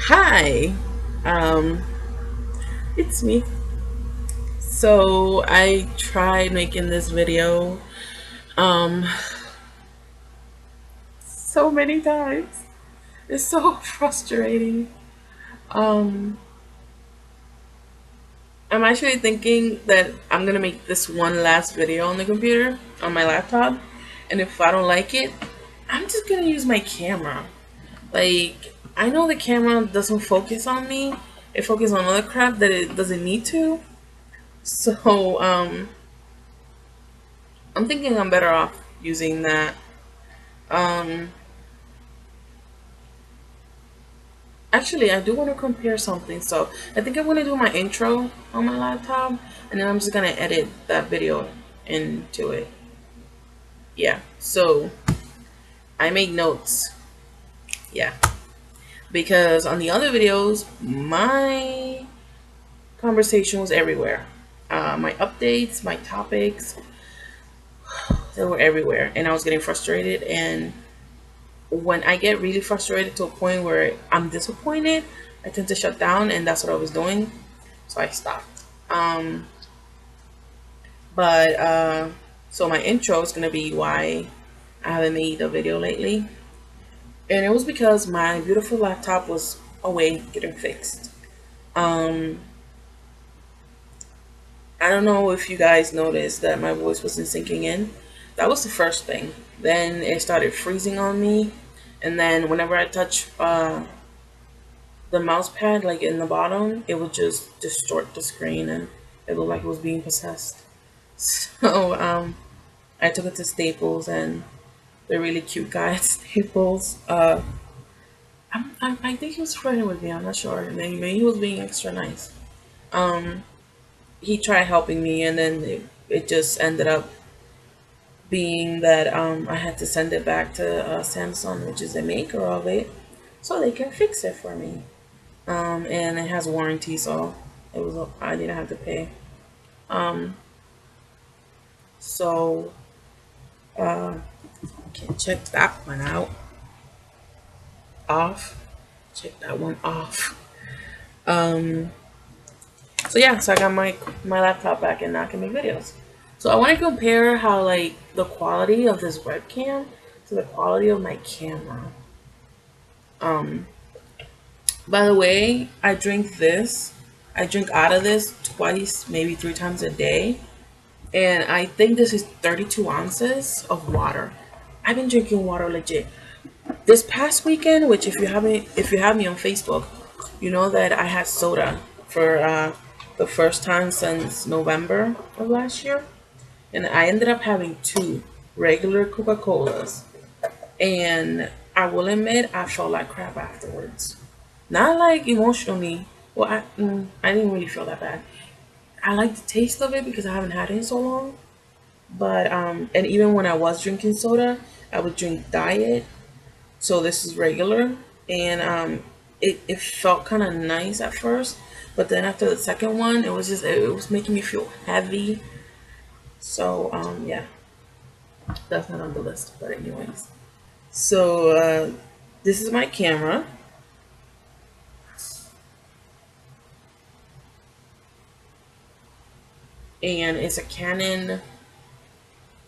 Hi, um, it's me. So I tried making this video um so many times. It's so frustrating. Um, I'm actually thinking that I'm gonna make this one last video on the computer on my laptop, and if I don't like it, I'm just gonna use my camera. Like I know the camera doesn't focus on me; it focuses on other crap that it doesn't need to. So I'm thinking I'm better off using that. Um, Actually, I do want to compare something. So I think I'm going to do my intro on my laptop, and then I'm just going to edit that video into it. Yeah. So I make notes. Yeah. Because on the other videos, my conversation was everywhere. My updates, my topics, they were everywhere, and I was getting frustrated. And when I get really frustrated to a point where I'm disappointed, I tend to shut down, and that's what I was doing. So I stopped. Um, but so my intro is gonna be why I haven't made a video lately, and it was because my beautiful laptop was away getting fixed. Um, I don't know if you guys noticed that my voice wasn't sinking in. That was the first thing. Then it started freezing on me, and then whenever I touch the mouse pad, like in the bottom, it would just distort the screen, and it looked like it was being possessed. So I took it to Staples, and the really cute guy at Staples. I think he was flirting with me. I'm not sure. And then he was being extra nice. Um, he tried helping me, and then it just ended up being that I had to send it back to Samsung, which is the maker of it, so they can fix it for me. And it has warranty, so I didn't have to pay. Um, so uh, can check that one out off. Check that one off. Um, so yeah, so I got my laptop back and now I can make videos. So I want to compare how like the quality of this webcam to the quality of my camera. Um, by the way, I drink this. I drink out of this twice, maybe three times a day, and I think this is 32 ounces of water. I've been drinking water legit. This past weekend, which if you have me on Facebook, you know that I had soda for the first time since November of last year, and I ended up having two regular Coca Colas, and I will admit I felt like crap afterwards. Not like emotionally. Well, I didn't really feel that bad. I like the taste of it because I haven't had it in so long. But and even when I was drinking soda, I would drink diet. So this is regular, and it felt kind of nice at first, but then after the second one, it was making me feel heavy. So yeah, that's not on the list. But anyways, so this is my camera, and it's a Canon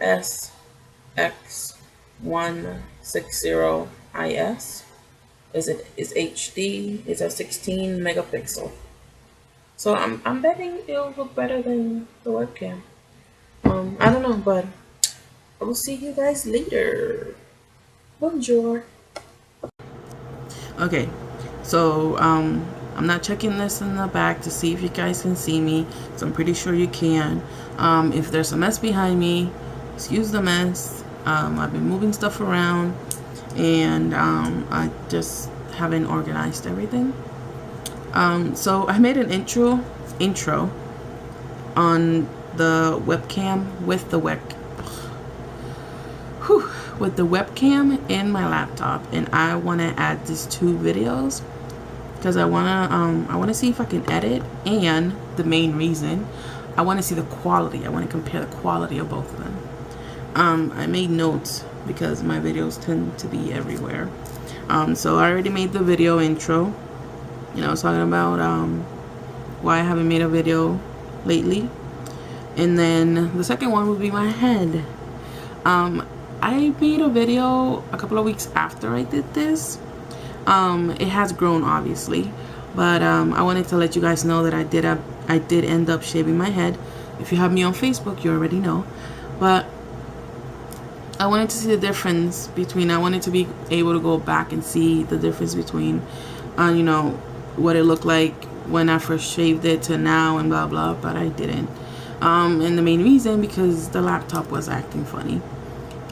SX160 IS. Is HD. It's a 16 megapixel. So I'm betting it'll look better than the webcam. I don't know, but I will see you guys later. Bonjour. Okay, so I'm not checking this in the back to see if you guys can see me. So I'm pretty sure you can. If there's a mess behind me, excuse the mess. I've been moving stuff around, and I just haven't organized everything. So I made an intro on the webcam with the webcam in my laptop, and I want to add these two videos because I want to see if I can edit, and the main reason I want to see the quality. I want to compare the quality of both of them. I made notes because my videos tend to be everywhere. So I already made the video intro. I was talking about why I haven't made a video lately. And then the second one would be my head. I made a video a couple of weeks after I did this. It has grown, obviously, but I wanted to let you guys know that I did end up shaving my head. If you have me on Facebook, you already know. But I wanted to see the difference between, I wanted to be able to go back and see the difference between, you know, what it looked like when I first shaved it to now and blah blah, but I didn't. And the main reason, because the laptop was acting funny.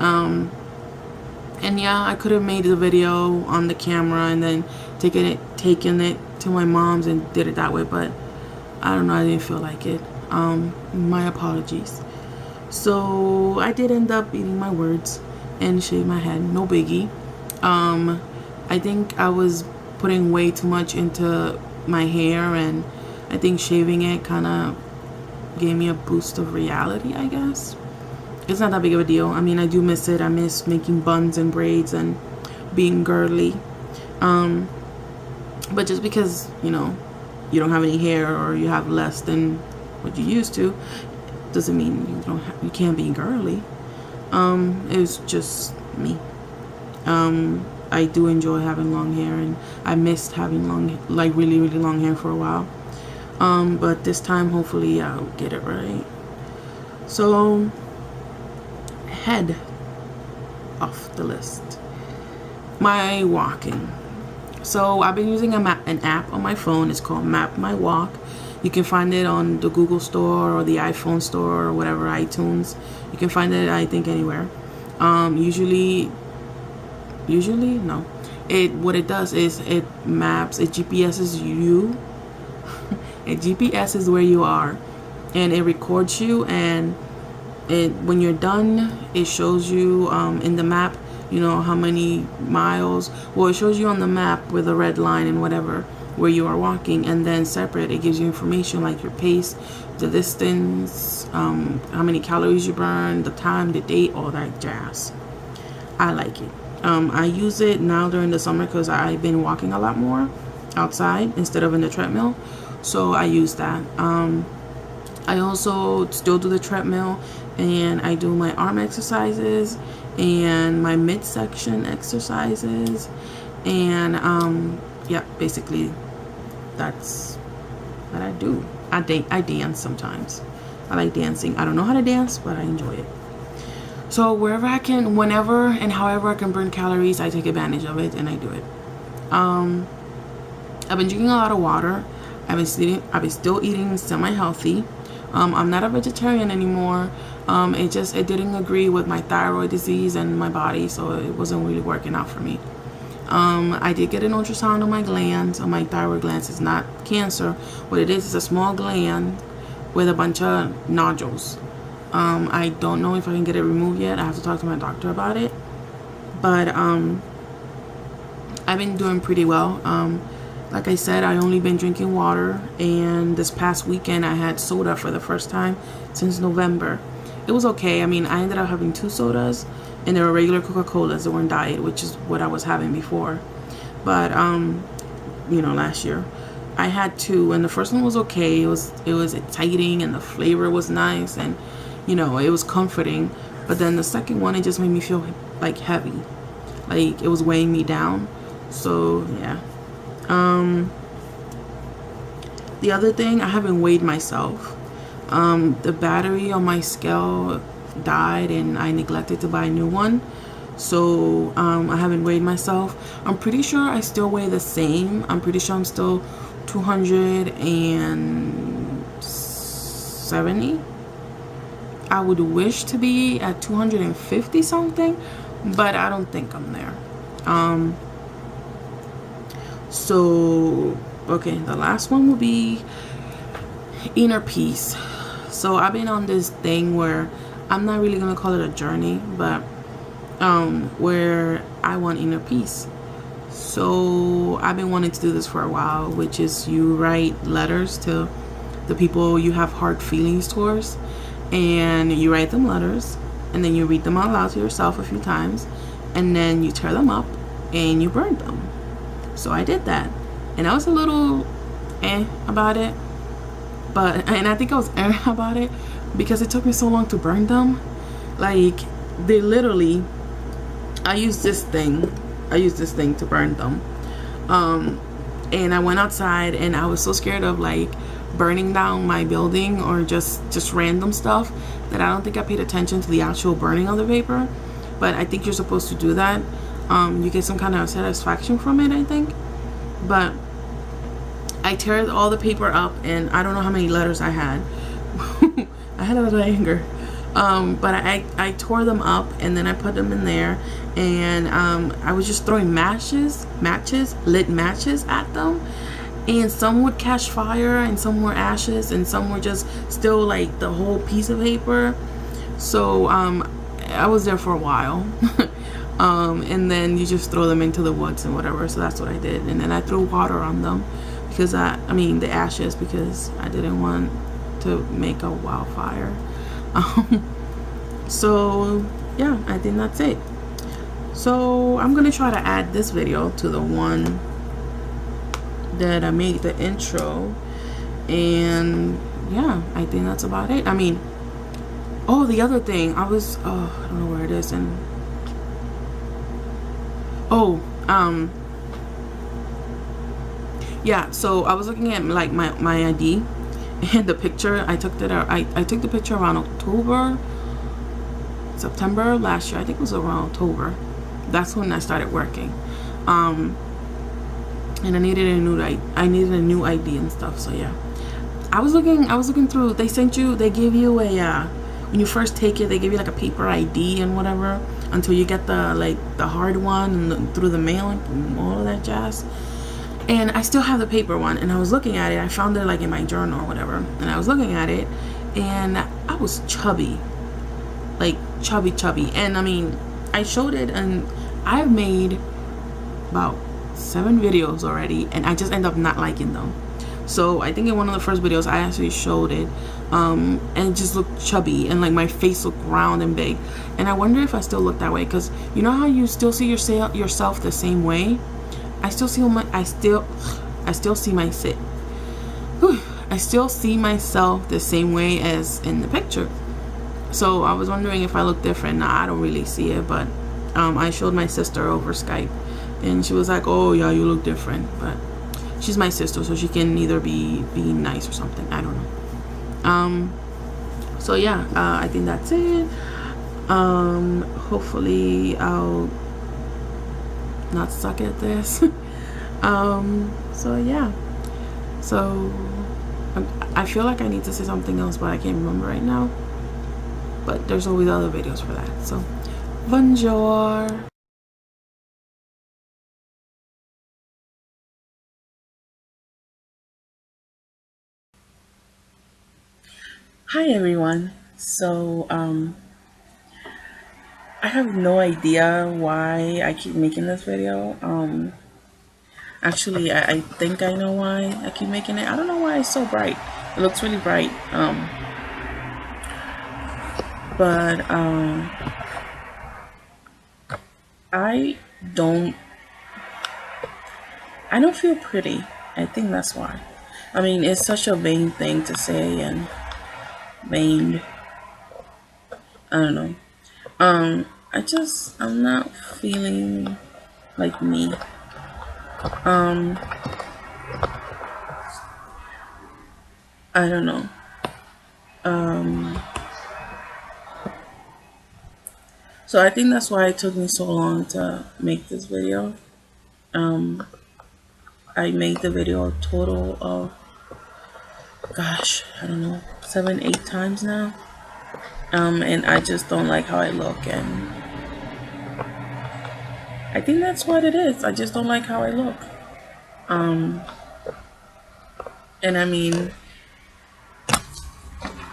And yeah, I could have made the video on the camera and then taken it to my mom's and did it that way, but I don't know, I didn't feel like it. My apologies. So I did end up eating my words and shave my head. No biggie. I think I was putting way too much into my hair, and I think shaving it kind of gave me a boost of reality, I guess. It's not that big of a deal. I mean, I do miss it. I miss making buns and braids and being girly. But just because, you know, you don't have any hair or you have less than what you used to, doesn't mean you can't be girly. It's just me. I do enjoy having long hair, and I missed having really really long hair for a while. But this time hopefully I'll get it right. So, head off the list. My walking. So I've been using an app on my phone. It's called Map My Walk. You can find it on the Google Store or the iPhone Store or whatever, iTunes. You can find it, I think, anywhere. Usually no. What it does is it GPSs you. It GPSs where you are, and it records you, and when you're done, it shows you in the map, you know, how many miles. Well, it shows you on the map with a red line and whatever where you are walking, and then separate, it gives you information like your pace, the distance, how many calories you burn, the time, the date, all that jazz. I like it. I use it now during the summer because I've been walking a lot more outside instead of in the treadmill, so I use that. I also still do the treadmill, and I do my arm exercises and my midsection exercises, and yeah, basically that's what I do. I dance sometimes. I like dancing. I don't know how to dance, but I enjoy it. So wherever I can, whenever and however I can burn calories, I take advantage of it, and I do it. I've been drinking a lot of water. I've been still eating semi-healthy. I'm not a vegetarian anymore. It didn't agree with my thyroid disease and my body, so it wasn't really working out for me. I did get an ultrasound on my glands, on my thyroid glands. It's not cancer. What it is a small gland with a bunch of nodules. I don't know if I can get it removed yet. I have to talk to my doctor about it. But I've been doing pretty well. Like I said, I only been drinking water, and this past weekend I had soda for the first time since November. It was okay. I mean, I ended up having 2 sodas, and they were regular Coca-Colas. They weren't diet, which is what I was having before. But you know, last year I had 2, and the first one was okay. It was exciting, and the flavor was nice, and you know, it was comforting. But then the second one, it just made me feel like heavy, like it was weighing me down. So yeah. The other thing, I haven't weighed myself. The battery on my scale died, and I neglected to buy a new one, so I haven't weighed myself. I'm pretty sure I still weigh the same. I'm pretty sure I'm still 270. I would wish to be at 250 something, but I don't think I'm there. So okay, the last one will be inner peace. So I've been on this thing where I'm not really gonna call it a journey, but where I want inner peace. So I've been wanting to do this for a while, which is you write letters to the people you have hard feelings towards, and you write them letters, and then you read them out loud to yourself a few times, and then you tear them up and you burn them. So I did that, and I was a little about it, and I think I was about it because it took me so long to burn them. Like, they literally, I used this thing to burn them. And I went outside, and I was so scared of like burning down my building or just random stuff that I don't think I paid attention to the actual burning of the paper. But I think you're supposed to do that. You get some kind of satisfaction from it, I think. But I tear all the paper up, and I don't know how many letters I had. I had a lot of anger. But I tore them up, and then I put them in there, and I was just throwing lit matches at them, and some would catch fire, and some were ashes, and some were just still like the whole piece of paper. So I was there for a while. And then you just throw them into the woods and whatever. So that's what I did, and then I threw water on them because I mean the ashes, because I didn't want to make a wildfire. So yeah, I think that's it. So I'm gonna try to add this video to the one that I made the intro, and yeah, I think that's about it. I mean, oh, the other thing, I don't know where it is, and yeah, so I was looking at like my ID, and the picture I took I took the picture around September last year. I think it was around October. That's when I started working, and I needed a new ID and stuff. So yeah, I was looking through. They give you a when you first take it, they give you like a paper ID and whatever until you get the hard one and through the mail and all of that jazz. And I still have the paper one, and I was looking at it. I found it like in my journal or whatever, and I was looking at it, and I was chubby, like chubby. And I mean, I showed it, and I've made about 7 videos already, and I just end up not liking them. So I think in one of the first videos I actually showed it, and it just looked chubby, and like my face looked round and big. And I wonder if I still look that way, because you know how you still see yourself the same way. I still see myself the same way as in the picture. So I was wondering if I look different. Nah, I don't really see it, but I showed my sister over Skype, and she was like, "Oh yeah, you look different." But she's my sister, so she can either be nice or something. I don't know. So yeah, I think that's it. Hopefully I'll not suck at this. So yeah, so I feel like I need to say something else, but I can't remember right now. But there's always other videos for that. So bonjour. Hi everyone. So I have no idea why I keep making this video. Actually, I think I know why I keep making it. I don't know why it's so bright. It looks really bright. But I don't feel pretty. I think that's why. I mean, it's such a vain thing to say, and vain. I don't know. I'm not feeling like me. I don't know. So I think that's why it took me so long to make this video. I made the video a total of, gosh, I don't know, 7, 8 times now. And I just don't like how I look, and I think that's what it is. I just don't like how I look. And I mean,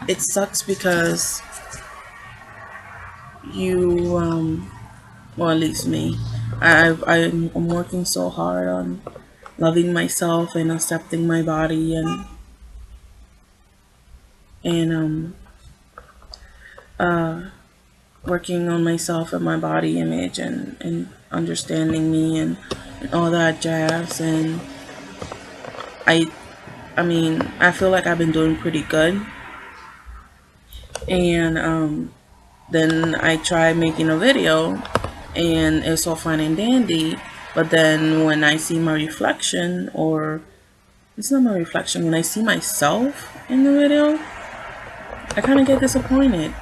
it sucks because well, at least me, I'm working so hard on loving myself and accepting my body, and working on myself and my body image, and understanding me, and all that jazz, and I I mean, I feel like I've been doing pretty good. And then I tried making a video, and it's all fine and dandy. But then when I see my reflection, or it's not my reflection, when I see myself in the video, I kind of get disappointed.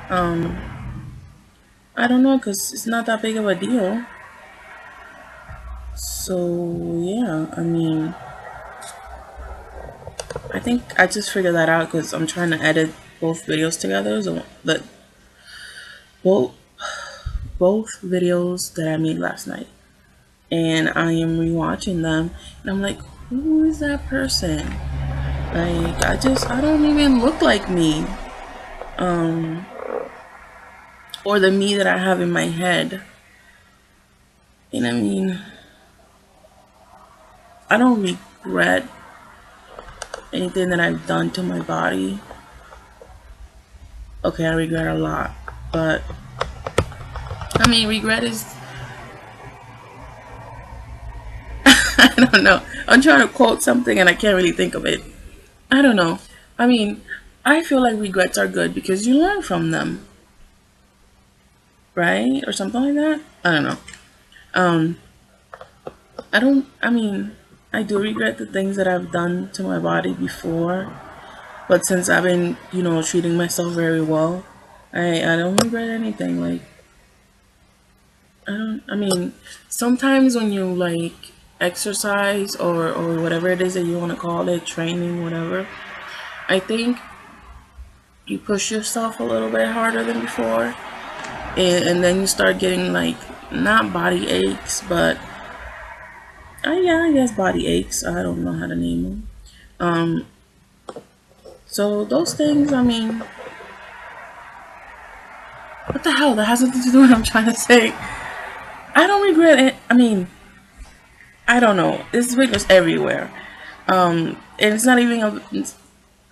Um, I don't know, because it's not that big of a deal. So, yeah, I mean, I think I just figured that out because I'm trying to edit both videos together. So that both both videos that I made last night, and I am rewatching them, and I'm like, who is that person? Like, I don't even look like me, or the me that I have in my head. And I mean, I don't regret anything that I've done to my body. Okay, I regret a lot, but I mean, regret is, I don't know. I'm trying to quote something and I can't really think of it. I don't know. I mean, I feel like regrets are good because you learn from them, right? Or something like that. I don't know. Um, I mean, I do regret the things that I've done to my body before, but since I've been, treating myself very well, I don't regret anything. Like, I mean, sometimes when you like exercise or whatever it is that you want to call it, training, whatever, I think you push yourself a little bit harder than before, and then you start getting like, not body aches, but yeah, I guess body aches. I don't know how to name them. So those things, I mean, what the hell? That has nothing to do with what I'm trying to say. I don't regret it. I mean, I don't know. This video is everywhere. And it's not even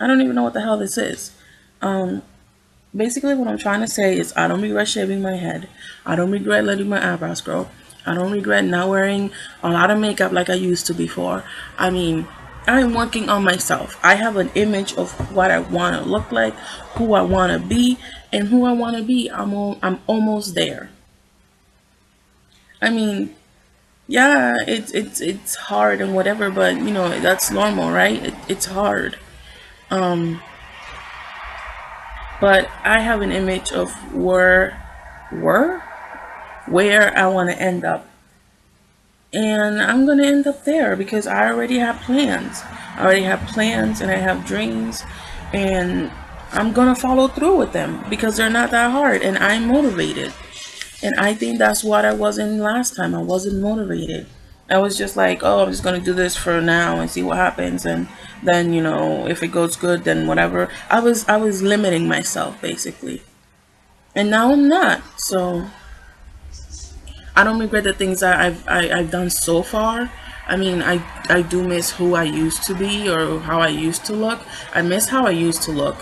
I don't even know what the hell this is. Basically what I'm trying to say is I don't regret shaving my head. I don't regret letting my eyebrows grow. I don't regret not wearing a lot of makeup like I used to before. I mean, I'm working on myself. I have an image of what I want to look like, who I want to be, and who I want to be. I'm almost there. I mean, yeah, it's hard and whatever, but that's normal, right? It's hard. But I have an image of where I want to end up. And I'm going to end up there because I already have plans. I already have plans and I have dreams, and I'm going to follow through with them because they're not that hard and I'm motivated. And I think that's what I wasn't last time. I wasn't motivated. I was just like, oh, I'm just going to do this for now and see what happens. And then, if it goes good, then whatever. I was limiting myself basically. And now I'm not. So I don't regret the things that I've done so far. I mean, I do miss who I used to be or how I used to look. I miss how I used to look.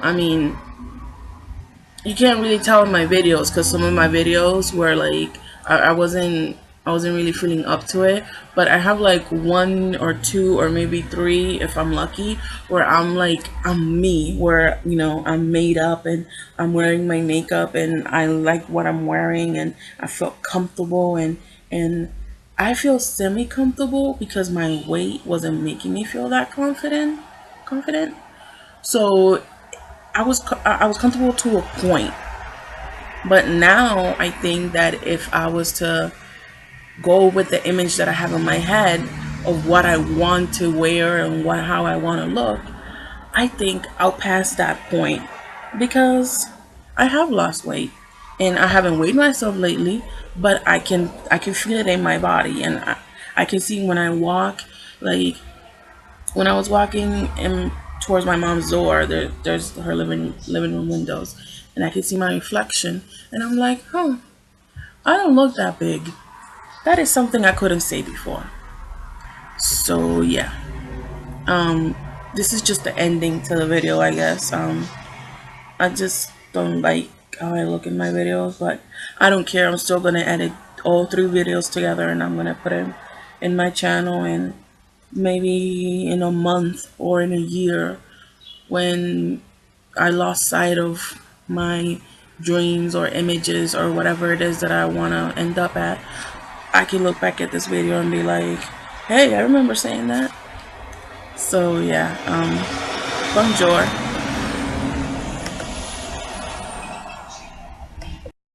I mean, you can't really tell in my videos because some of my videos were like I wasn't really feeling up to it, but I have like one or two or maybe three if I'm lucky where I'm me, where I'm made up and I'm wearing my makeup and I like what I'm wearing and I feel comfortable, and I feel semi comfortable because my weight wasn't making me feel that confident. So I was comfortable to a point, but now I think that if I was to go with the image that I have in my head of what I want to wear and how I want to look, I think I'll pass that point because I have lost weight and I haven't weighed myself lately, but I can feel it in my body, and I can see when I walk, like when I was walking in towards my mom's door, there's her living room windows, and I can see my reflection, and I'm like, I don't look that big. That is something I couldn't say before. So yeah, this is just the ending to the video, I guess. I just don't like how I look in my videos, but I don't care. I'm still gonna edit all three videos together, and I'm gonna put them in my channel, and maybe in a month or in a year, when I lost sight of my dreams or images or whatever it is that I want to end up at, I can look back at this video and be like, hey, I remember saying that. So yeah, bonjour.